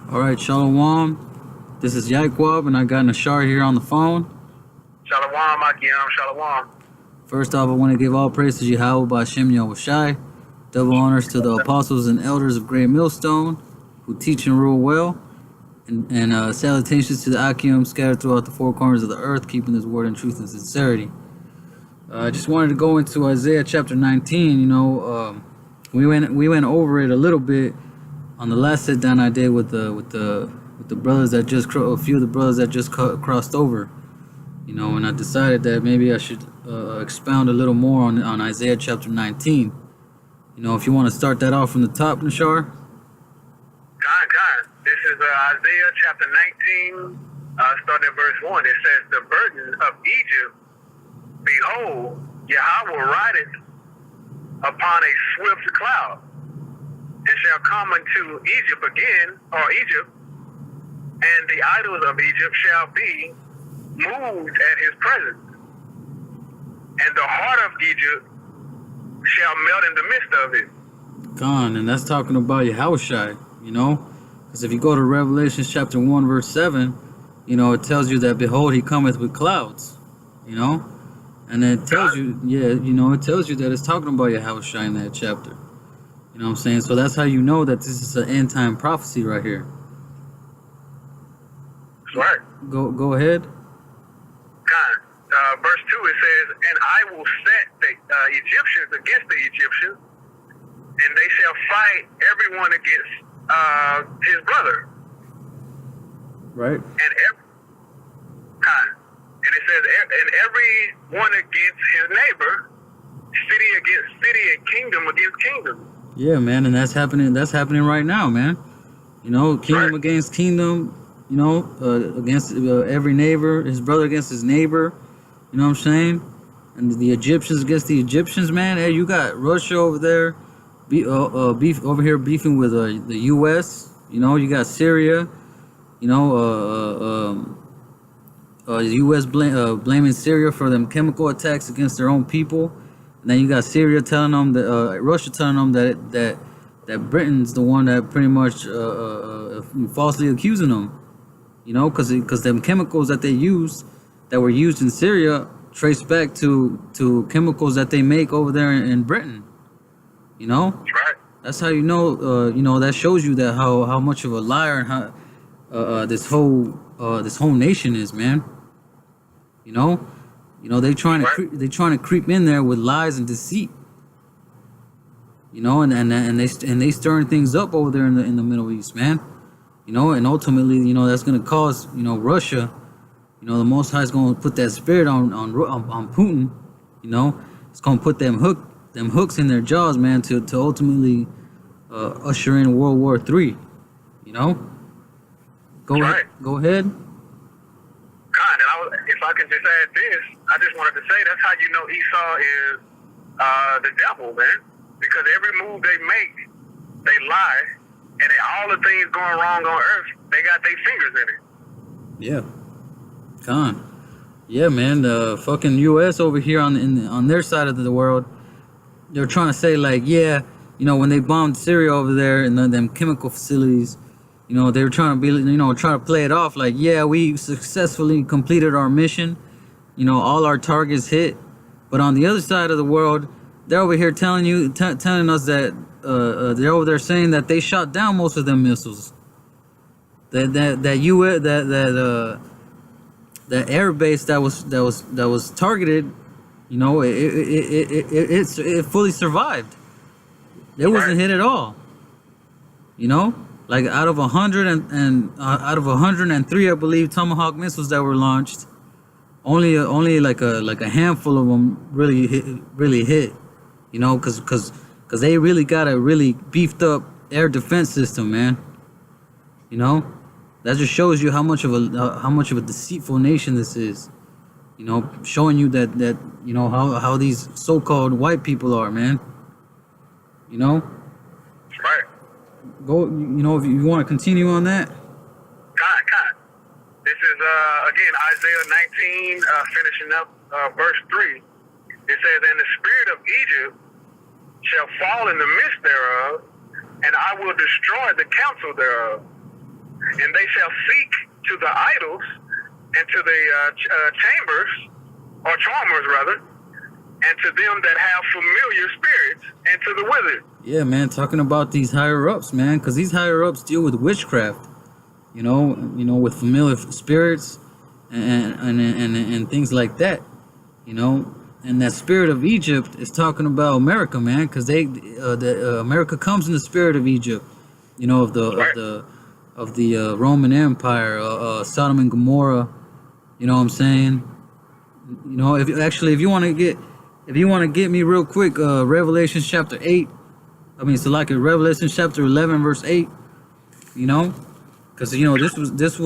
All right, Shalom. This is YAHAWAH, and I got Nashar here on the phone. Shalom, Akim, Shalom. First off, I want to give all praise to YAHAWAH by YAHAWASHI. Double honors to the apostles and elders of Great Millstone, who teach and rule well. And salutations to the Akim scattered throughout the four corners of the earth, keeping his word in truth and sincerity. I just wanted to go into Isaiah chapter 19. We went over it a little bit on the last sit down I did with the brothers that just a few of the brothers that just crossed over. And I decided that maybe I should expound a little more on Isaiah chapter 19. If you want to start that off from the top, Nashar. Kind. This is Isaiah chapter 19, starting at verse 1. It says, "The burden of Egypt, behold, Yahawah rideth upon a swift cloud, and shall come unto Egypt again, or Egypt, and the idols of Egypt shall be moved at his presence, and the heart of Egypt shall melt in the midst of it." Gone, and that's talking about Yahawashi, because if you go to Revelation chapter 1 verse 7, it tells you that behold he cometh with clouds, and it tells you, it tells you that it's talking about Yahawashi in that chapter. You know what I'm saying? So that's how you know that this is an end time prophecy right here. That's right. Go ahead. Verse 2, it says, "And I will set the Egyptians against the Egyptians, and they shall fight everyone against his brother." Right. And it says, "And every one against his neighbor, city against city, and kingdom against kingdom." Yeah, man, and that's happening right now, man. Kingdom against kingdom, against every neighbor, his brother against his neighbor. You know what I'm saying? And the Egyptians against the Egyptians, man. Hey, you got Russia over there, beef over here beefing with the U.S. You got Syria. The U.S. blaming Syria for them chemical attacks against their own people, and then you got Syria telling them that Russia telling them that Britain's the one that pretty much falsely accusing them. Because them chemicals that they used, that were used in Syria, trace back to chemicals that they make over there in Britain. Right. That's how that shows you that how much of a liar and how this whole nation is, man. They trying to creep in there with lies and deceit. And they stirring things up over there in the Middle East, man. And ultimately, that's gonna cause Russia. The Most High is gonna put that spirit on Putin. It's gonna put them hooks in their jaws, man, to ultimately usher in World War III. Go ahead. And if I can just add this, I just wanted to say that's how you know Esau is the devil, man. Because every move they make, they lie, and all the things going wrong on earth, they got their fingers in it. Yeah. Yeah, man. The fucking U.S. over here on their side of the world, they're trying to say like, yeah, when they bombed Syria over there and them chemical facilities, they were trying to trying to play it off like, yeah, we successfully completed our mission. All our targets hit. But on the other side of the world, they're over here telling us that they're over there saying that they shot down most of them missiles. That air base that was targeted, it fully survived. It wasn't hit at all. Like out of 103, I believe, Tomahawk missiles that were launched, only like a handful of them really hit. Because they really got a really beefed up air defense system, man. That just shows you how much of a deceitful nation this is. Showing you that how these so-called white people are, man. Right. Go. If you want to continue on that. Kind. This is again Isaiah 19, finishing up verse 3. It says, "And the spirit of Egypt shall fall in the midst thereof, and I will destroy the counsel thereof. and they shall seek to the idols and to the chambers, or charmers rather, and to them that have familiar spirits, and to the wizards. Yeah, man, talking about these higher ups, man, because these higher ups deal with witchcraft, with familiar spirits and things like that, And that spirit of Egypt is talking about America, man, because America comes in the spirit of Egypt, of the Roman Empire, Sodom and Gomorrah. You know what I'm saying? If you want to get me real quick, Revelation chapter 8. Revelation chapter 11 verse 8. Because this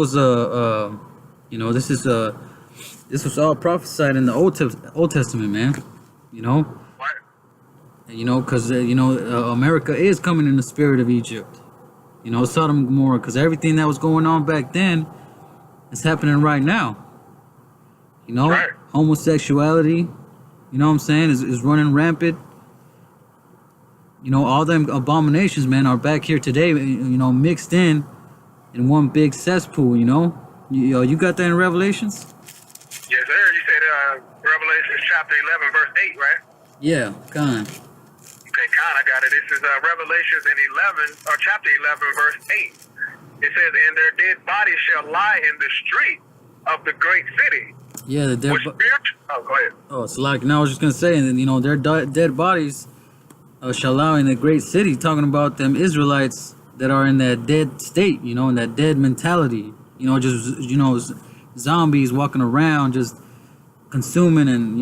was all prophesied in the Old Testament, man. Because America is coming in the spirit of Egypt. Sodom and Gomorrah, because everything that was going on back then is happening right now. Homosexuality, is running rampant. All them abominations, man, are back here today, mixed in one big cesspool, You got that in Revelations? Yes, sir. You said Revelation chapter 11, verse 8, right? Yeah, kind. Okay, I got it. This is Revelations chapter 11, verse 8. It says, and their dead bodies shall lie in the street of the great city. Yeah, the dead go ahead. Oh, it's like, now I was just going to say, and then, their dead bodies shall lie in the great city, talking about them Israelites that are in that dead state, in that dead mentality, zombies walking around, just consuming and,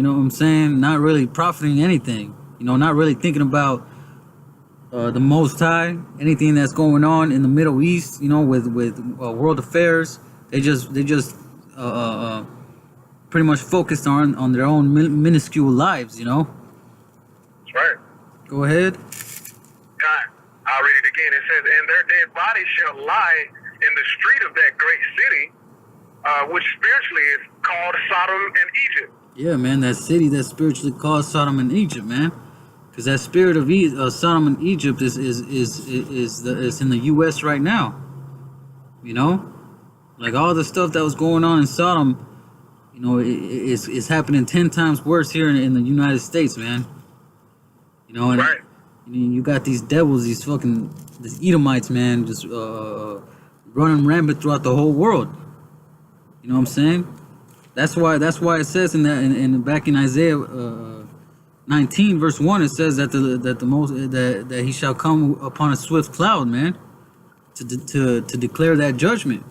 not really profiting anything, not really thinking about the Most High, anything that's going on in the Middle East, with world affairs. They just pretty much focused on their own minuscule lives, That's right. Go ahead. I'll read it again. It says, and their dead bodies shall lie in the street of that great city, which spiritually is called Sodom and Egypt. Yeah, man, that city that's spiritually called Sodom and Egypt, man. Because that spirit of Sodom and Egypt is in the U.S. right now. Like all the stuff that was going on in Sodom, it's happening 10 times worse here in the United States, man. And right. You got these devils, these Edomites, man, just running rampant throughout the whole world. You know what I'm saying? That's why it says back in Isaiah 19 verse 1, it says that he shall come upon a swift cloud, man, to declare that judgment.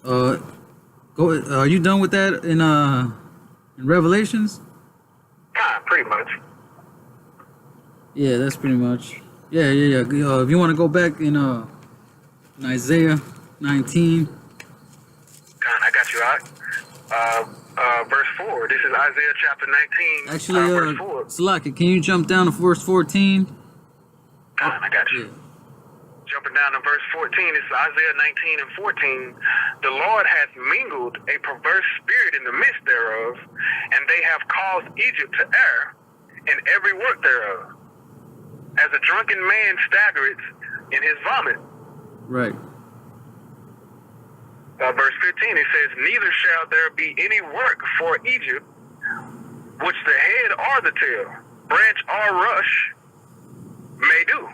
Are you done with that in Revelations? Pretty much. Yeah, that's pretty much. Yeah. If you want to go back in Isaiah 19. I got you out. Verse 4. This is Isaiah chapter 19. Actually, verse 4. Salaki, can you jump down to verse 14? I got you. Yeah. Jumping down to verse 14, it's Isaiah 19 and 14. The Lord hath mingled a perverse spirit in the midst thereof, and they have caused Egypt to err in every work thereof, as a drunken man staggereth in his vomit. Right. Verse 15, it says, neither shall there be any work for Egypt, which the head or the tail, branch or rush may do.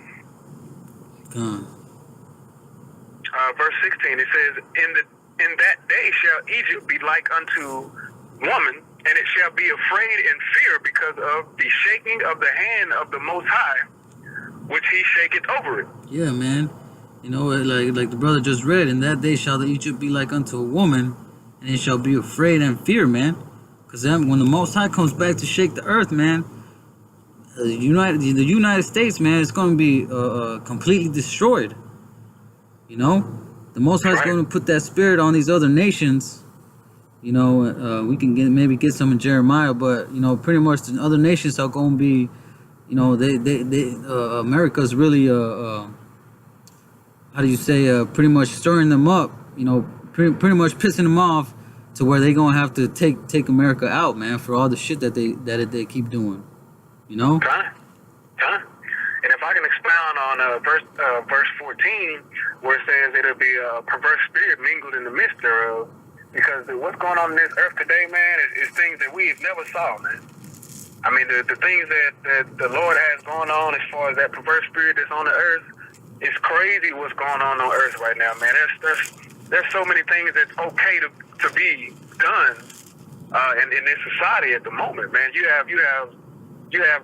Verse 16, it says, in that day shall Egypt be like unto woman, and it shall be afraid and fear because of the shaking of the hand of the Most High, which he shaketh over it. Yeah, man. Like the brother just read, in that day shall the Egypt be like unto a woman, and it shall be afraid and fear, man. Because when the Most High comes back to shake the earth, man, the United States, man, is going to be completely destroyed. The Most High is going to put that spirit on these other nations. We can maybe get some in Jeremiah, but pretty much the other nations are going to be, America's really how do you say, pretty much stirring them up, pretty much pissing them off to where they're gonna have to take America out, man, for all the shit that they keep doing, And if I can expound on verse 14, where it says it'll be a perverse spirit mingled in the midst thereof. Because what's going on in this earth today, man, is things that we've never saw, man. I mean, the things that the Lord has going on as far as that perverse spirit that's on the earth, it's crazy what's going on earth right now, man. There's so many things that's okay to be done in this society at the moment, man. You have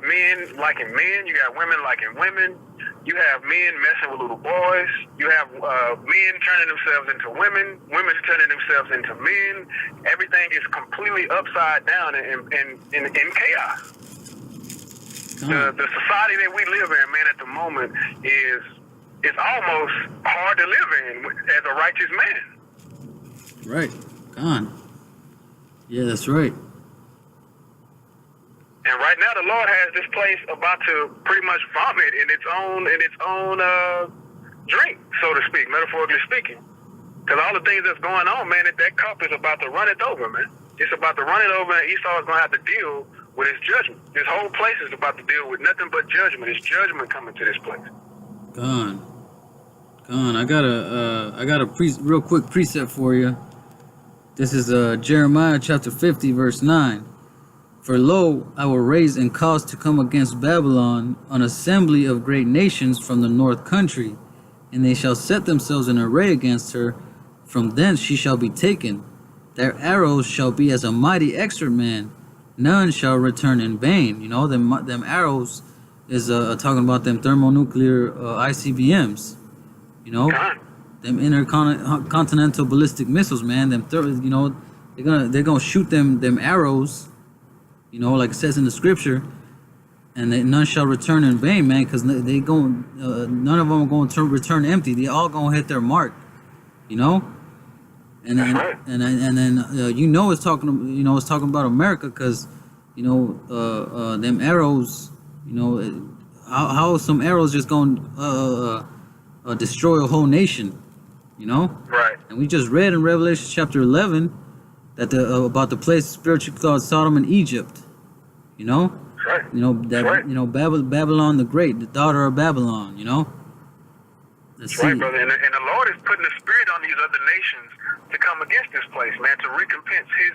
men liking men, you got women liking women, you have men messing with little boys, you have men turning themselves into women, women turning themselves into men. Everything is completely upside down and in chaos. The society that we live in, man, at the moment is almost hard to live in as a righteous man. Right. Gone. Yeah, that's right. And right now, the Lord has this place about to pretty much vomit in its own drink, so to speak, metaphorically speaking. Because all the things that's going on, man, that cup is about to run it over, man. It's about to run it over, and Esau is going to have to deal with his judgment. This whole place is about to deal with nothing but judgment. It's judgment coming to this place. Gone. I got a real quick precept for you. This is Jeremiah chapter 50, verse 9. For lo, I will raise and cause to come against Babylon an assembly of great nations from the north country, and they shall set themselves in array against her. From thence she shall be taken. Their arrows shall be as a mighty exterman. None shall return in vain. You know, them arrows is talking about them thermonuclear ICBMs. You know, them intercontinental ballistic missiles, man. You know, they're gonna shoot them arrows. You know, like it says in the scripture, and none shall return in vain, man, because none of them are going to return empty. They all gonna hit their mark. You know, and then you know it's talking about America, because you know them arrows. You know how some arrows just going destroy a whole nation. You know, right? And we just read in Revelation chapter 11 that about the place spiritually called Sodom and Egypt. You know, right. You know that right. You know Babylon the Great, the daughter of Babylon. You know. That's right, brother. And the Lord is putting the spirit on these other nations to come against this place, man, to recompense His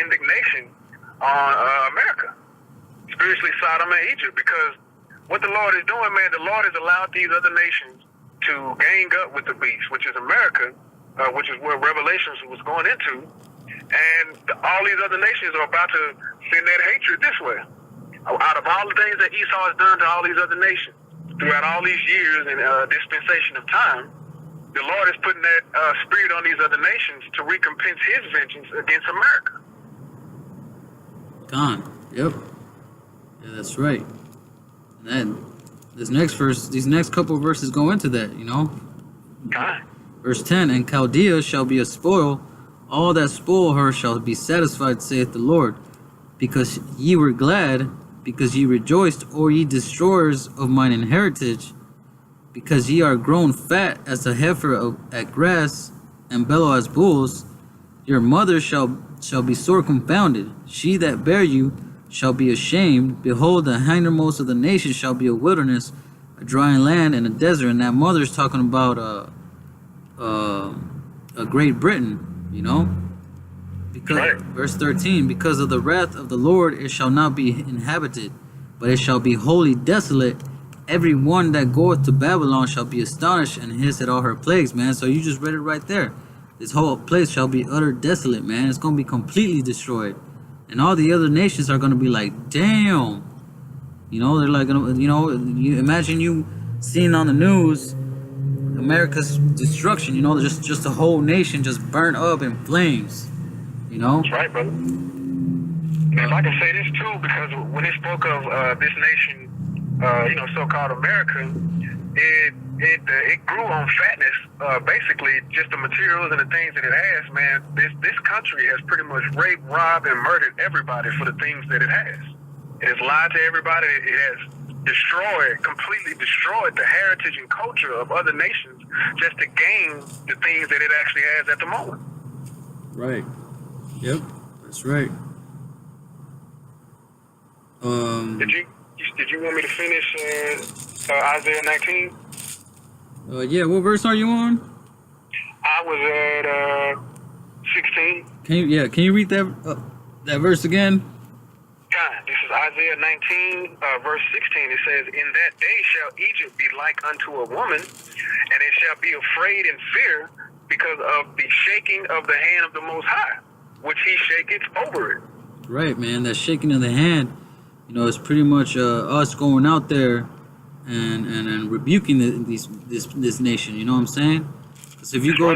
indignation on America, spiritually Sodom and Egypt. Because what the Lord is doing, man, the Lord has allowed these other nations to gang up with the beast, which is America, which is where Revelations was going into. And all these other nations are about to send that hatred this way. Out of all the things that Esau has done to all these other nations throughout all these years and dispensation of time, the Lord is putting that spirit on these other nations to recompense His vengeance against America. Gone. Yep. Yeah, that's right. And then this next verse, these next couple of verses go into that. You know. Gone. Verse 10, and Chaldea shall be a spoil. All that spoil her shall be satisfied, saith the Lord, because ye were glad, because ye rejoiced, or ye destroyers of mine inheritance, because ye are grown fat as a heifer at grass, and bellow as bulls. Your mother shall be sore confounded. She that bare you shall be ashamed. Behold, the hindermost of the nations shall be a wilderness, a dry land, and a desert. And that mother is talking about a Great Britain. You know, because right. Verse 13, because of the wrath of the Lord it shall not be inhabited, but it shall be wholly desolate. Every one that goeth to Babylon shall be astonished and hiss at all her plagues, man. So you just read it right there. This whole place shall be utter desolate, man. It's going to be completely destroyed. And all the other nations are going to be like, damn. You know, they're like, you know, you imagine you seeing on the news America's destruction, you know, just a whole nation just burnt up in flames, you know? That's right, brother. And if I can say this too, because when it spoke of this nation, you know, so-called America, it grew on fatness, basically just the materials and the things that it has, man. This country has pretty much raped, robbed, and murdered everybody for the things that it has. It has lied to everybody. It has completely destroyed the heritage and culture of other nations just to gain the things that it actually has at the moment. Right. Yep. That's right. Did you want me to finish Isaiah 19? Yeah, what verse are you on? I was at 16. Can you read that verse again? God, this is Isaiah 19, verse 16. It says, "In that day shall Egypt be like unto a woman, and it shall be afraid and fear because of the shaking of the hand of the Most High, which he shaketh over it." Right, man. That shaking of the hand, is pretty much us going out there and rebuking this nation. You know what I'm saying? Because if you go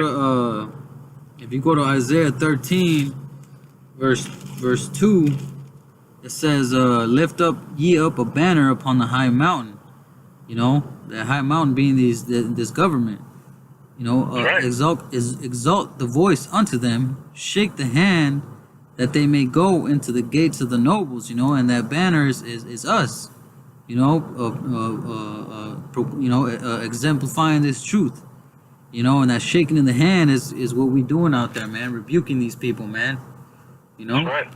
to Isaiah 13, verse 2, it says, "Lift up ye up a banner upon the high mountain." The high mountain being this government. Exalt the voice unto them, shake the hand, that they may go into the gates of the nobles. And that banner is us. Exemplifying this truth. And that shaking in the hand is what we doing out there, man. Rebuking these people, man. That's right.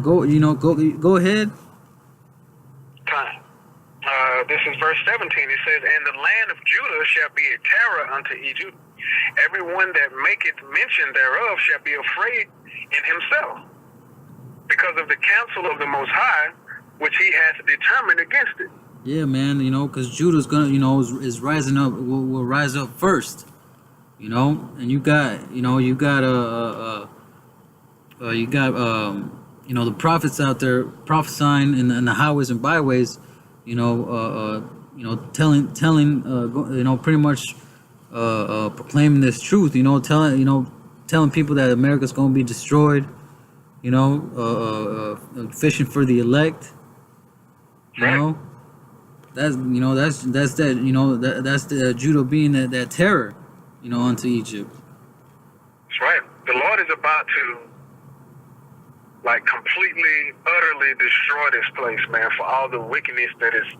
Go ahead. Time. This is verse 17. It says, "And the land of Judah shall be a terror unto Egypt. Everyone that maketh mention thereof shall be afraid in himself, because of the counsel of the Most High, which he hath determined against it." Yeah, man. Because Judah's gonna, is rising up. Will rise up first. And you got the prophets out there prophesying in the highways and byways. Telling pretty much proclaiming this truth. Telling people that America's gonna be destroyed. Fishing for the elect. That's the Judah being that terror, unto Egypt. That's right. The Lord is about to completely, utterly destroy this place, man, for all the wickedness that it's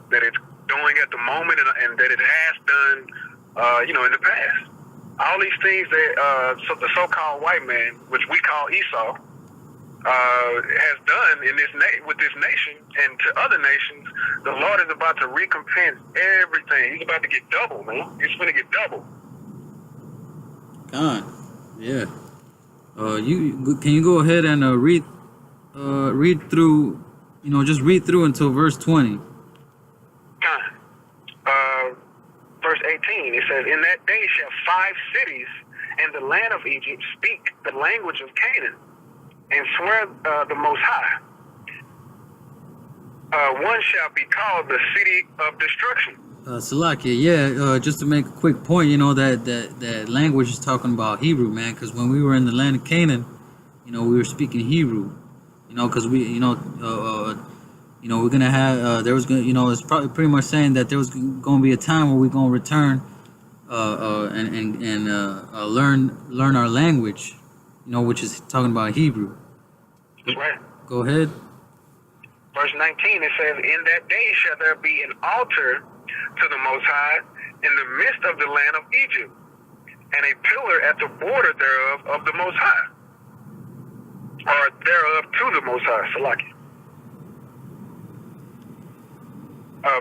doing at the moment and that it has done, in the past. All these things that the so-called white man, which we call Esau, has done with this nation and to other nations. The Lord is about to recompense everything. He's about to get double, man. He's going to get double. God, yeah. Can you go ahead and read through, just read through until verse 20. Verse 18, it says, "In that day shall 5 cities in the land of Egypt speak the language of Canaan, and swear the Most High. One shall be called the city of destruction." Salakia, yeah. Just to make a quick point, that language is talking about Hebrew, man. Because when we were in the land of Canaan, we were speaking Hebrew. Because we're gonna have there was gonna it's probably pretty much saying that there was gonna be a time where we're gonna return and learn our language, which is talking about Hebrew. That's right. Go ahead. Verse 19, it says, "In that day shall there be an altar to the Most High in the midst of the land of Egypt, and a pillar at the border thereof of the Most High." Or thereof to the Most High, Salaki.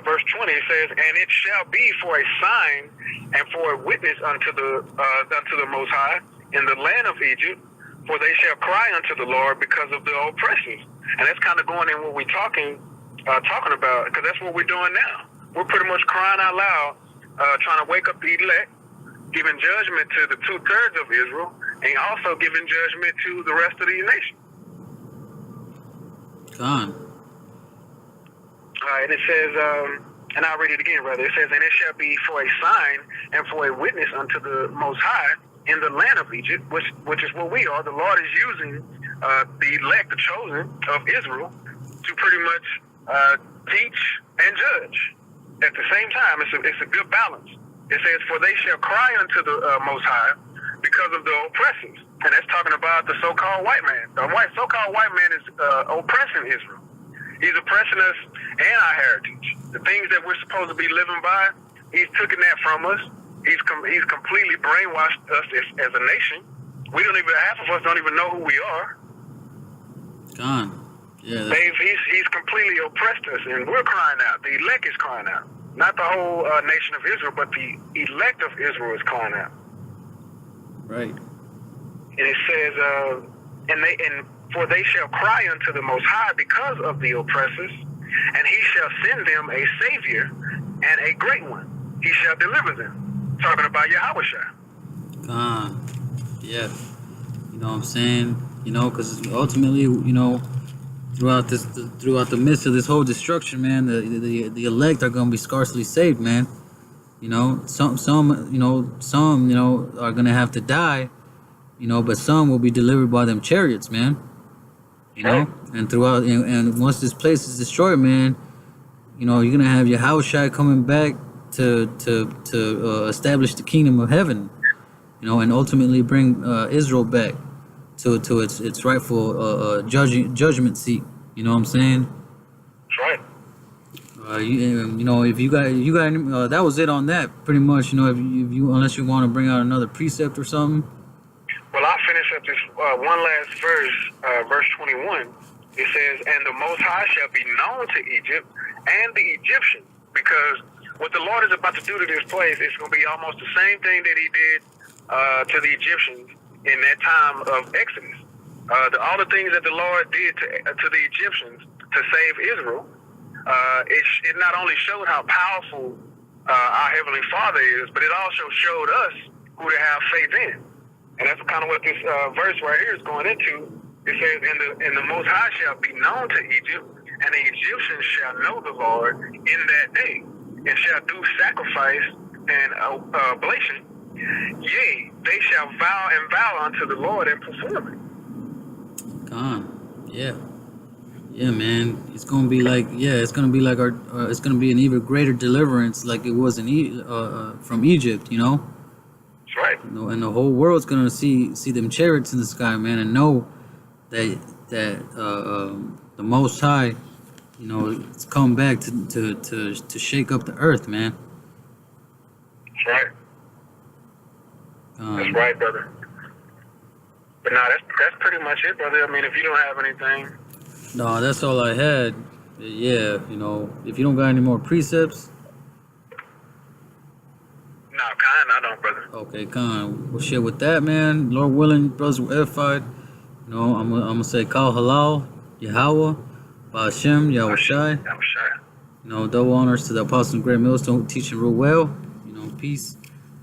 Verse 20, it says, "And it shall be for a sign and for a witness unto the Most High in the land of Egypt, for they shall cry unto the Lord because of the oppressors." And that's kind of going in what we're talking about, because that's what we're doing now. We're pretty much crying out loud, trying to wake up the elect, giving judgment to the 2/3 of Israel, and also giving judgment to the rest of the nation. God. And it says, and I'll read it again, brother. It says, "And it shall be for a sign and for a witness unto the Most High in the land of Egypt," which is what we are. The Lord is using the elect, the chosen of Israel, to pretty much teach and judge at the same time. It's a good balance. It says, "For they shall cry unto the Most High because of the oppressors." And that's talking about the so-called white man. The so-called white man is oppressing Israel. He's oppressing us and our heritage. The things that we're supposed to be living by, he's taken that from us. He's completely brainwashed us as a nation. Half of us don't even know who we are. God. Yeah. He's completely oppressed us, and we're crying out. The elect is crying out. not the whole nation of Israel, but the elect of Israel is calling out. Right. And it says, and for they shall cry unto the Most High because of the oppressors, and he shall send them a Savior and a great one. He shall deliver them. Talking about YAHAWASHI. Yeah. You know what I'm saying? You know, because ultimately, you know, throughout the midst of this whole destruction, man, the elect are gonna be scarcely saved, man. You know, some are gonna have to die, you know, but some will be delivered by them chariots, man. You know, and throughout, and once this place is destroyed, man, you know, you're gonna have YAHAWASHI coming back to establish the kingdom of heaven, you know, and ultimately bring Israel back to its rightful judgment seat. You know what I'm saying? That's right. You know, if you got any, that was it on that, pretty much. You know, if you unless you want to bring out another precept or something. Well, I'll finish up this one last verse, verse 21. It says, and the Most High shall be known to Egypt and the Egyptians, because what the Lord is about to do to this place is going to be almost the same thing that he did to the Egyptians in that time of Exodus. All the things that the Lord did to the Egyptians to save Israel, it not only showed how powerful our Heavenly Father is, but it also showed us who to have faith in. And that's kind of what this verse right here is going into. It says, and the Most High shall be known to Egypt, and the Egyptians shall know the Lord in that day, and shall do sacrifice and oblation. Yea, they shall vow unto the Lord and perform it. Yeah, man. It's gonna be like, it's gonna be like it's gonna be an even greater deliverance, like it was from Egypt, you know. That's right. You know, and the whole world's gonna see them chariots in the sky, man, and know that the Most High, you know, it's come back to shake up the earth, man. That's right. That's right, brother. But nah, that's pretty much it, brother. I mean, if you don't have anything. No, that's all I had. Yeah, you know, if you don't got any more precepts. No, I don't, brother. Okay, Well, shit, with that, man, Lord willing, brothers were edified. You know, I'm gonna say, call halal, Yahawah, Hashem, YAHAWASHI. You know, double honors to the apostles and great millstone who teach and rule well. You know, peace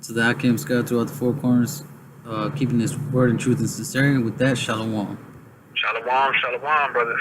to the Akim scattered throughout the four corners, keeping this word in truth and sincerity. With that, shalom. Shalom, brother.